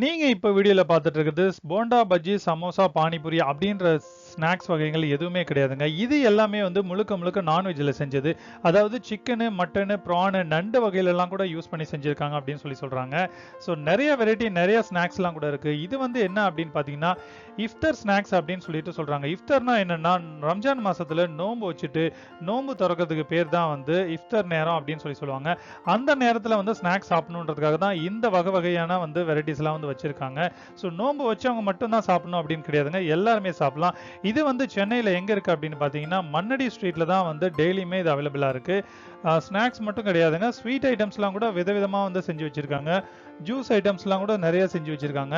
நீங்க இப்ப வீடியோல பார்த்துட்டு இருக்கிறது போண்டா, பஜ்ஜி, சமோசா, பானிபூரி அப்படின்ற ஸ்நாக்ஸ் வகைகள் எதுவுமே கிடையாதுங்க. இது எல்லாமே வந்து முழுக்க முழுக்க நான்வெஜ்ல செஞ்சது. அதாவது சிக்கனு, மட்டனு, ப்ரானு, நண்டு வகையிலலாம் கூட யூஸ் பண்ணி செஞ்சிருக்காங்க அப்படின்னு சொல்றாங்க. ஸோ நெறைய வெரைட்டி, நெறைய ஸ்நாக்ஸ்லாம் கூட இருக்கு. இது வந்து என்ன அப்படின்னு பார்த்தீங்கன்னா, இஃப்தார் ஸ்நாக்ஸ் அப்படின்னு சொல்லிட்டு சொல்றாங்க. இஃப்தார்னா என்னன்னா, ரம்ஜான் மாசத்துல நோன்பு வச்சுட்டு, நோன்பு தொறக்கிறதுக்கு பேர் தான் வந்து இஃப்தார் நேரம் அப்படின்னு சொல்லுவாங்க. அந்த நேரத்துல வந்து ஸ்நாக்ஸ் சாப்பிடணுன்றதுக்காக தான் இந்த வகை வகையான வந்து வெரைட்டிஸ்லாம் வந்து வச்சிருக்காங்க. ஸோ நோன்பு வச்சவங்க மட்டும் தான் சாப்பிடணும் அப்படின்னு கிடையாதுங்க. எல்லாருமே சாப்பிடலாம். இது வந்து சென்னையில எங்க இருக்கு அப்படின்னு பார்த்தீங்கன்னா, மண்ணடி ஸ்ட்ரீட்ல தான் வந்து டெய்லியுமே இது அவைலபிளா இருக்கு. ஸ்நாக்ஸ் மட்டும் கிடையாதுங்க. ஸ்வீட் ஐட்டம்ஸ்லாம் கூட விதவிதமா வந்து செஞ்சு வச்சிருக்காங்க. ஜூஸ் ஐட்டம்ஸ்லாம் கூட நிறைய செஞ்சு வச்சிருக்காங்க.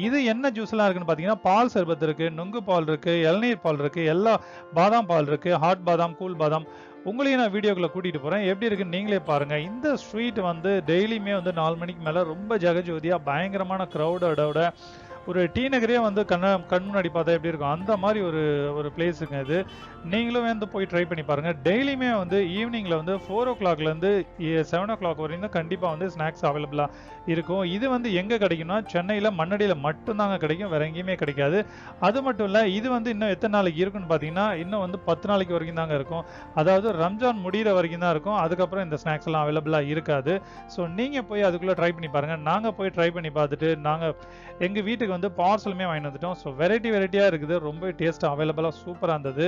இது என்ன ஜூஸ்லாம் இருக்குன்னு பார்த்தீங்கன்னா, பால் சர்பத் இருக்கு, நுங்கு பால் இருக்கு, இளநீர் பால் இருக்கு, எல்லா பாதாம் பால் இருக்கு, ஹாட் பாதாம், கூல் பாதாம். உங்களையும் நான் வீடியோக்குள்ள கூட்டிட்டு போறேன். எப்படி இருக்குன்னு நீங்களே பாருங்க. இந்த ஸ்ட்ரீட் வந்து டெய்லியுமே வந்து 4 மணிக்கு மேல ரொம்ப ஜெகஜோதியா பயங்கரமான கிரவுடோட ஒரு டி நகரே வந்து கண் முன்னாடி பார்த்தா எப்படி இருக்கும் அந்த மாதிரி ஒரு ஒரு பிளேஸுங்க இது. நீங்களும் வந்து போய் ட்ரை பண்ணி பாருங்க. டெய்லியுமே வந்து ஈவினிங்ல வந்து 4 o'clockலேருந்து 7 o'clock வரையும் தான் கண்டிப்பா வந்து ஸ்நாக்ஸ் அவைலபிளா இருக்கும். இது வந்து எங்க கிடைக்கும்னா சென்னையில மண்ணடியில மட்டும்தாங்க கிடைக்கும், வேற எங்கேயுமே கிடைக்காது. அது மட்டும் இல்ல, இது வந்து இன்னும் எத்தனை நாளைக்கு இருக்குன்னு பார்த்தீங்கன்னா, இன்னும் வந்து 10 நாளைக்கு வரைக்கும் தாங்க இருக்கும். அதாவது ரம்ஜான் முடியிற வரைக்கும் தான் இருக்கும். அதுக்கப்புறம் இந்த ஸ்நாக்ஸ் எல்லாம் அவைலபிளா இருக்காது. ஸோ நீங்க போய் அதுக்குள்ள ட்ரை பண்ணி பாருங்க. நாங்க போய் ட்ரை பண்ணி பார்த்துட்டு நாங்க எங்க வீட்டுக்கு வந்து பார்சலுமே வாங்கிட்டு வந்துட்டோம். ஸோ வெரைட்டியா இருக்குது. ரொம்ப டேஸ்ட் அவைலபிளா சூப்பரா இருந்தது.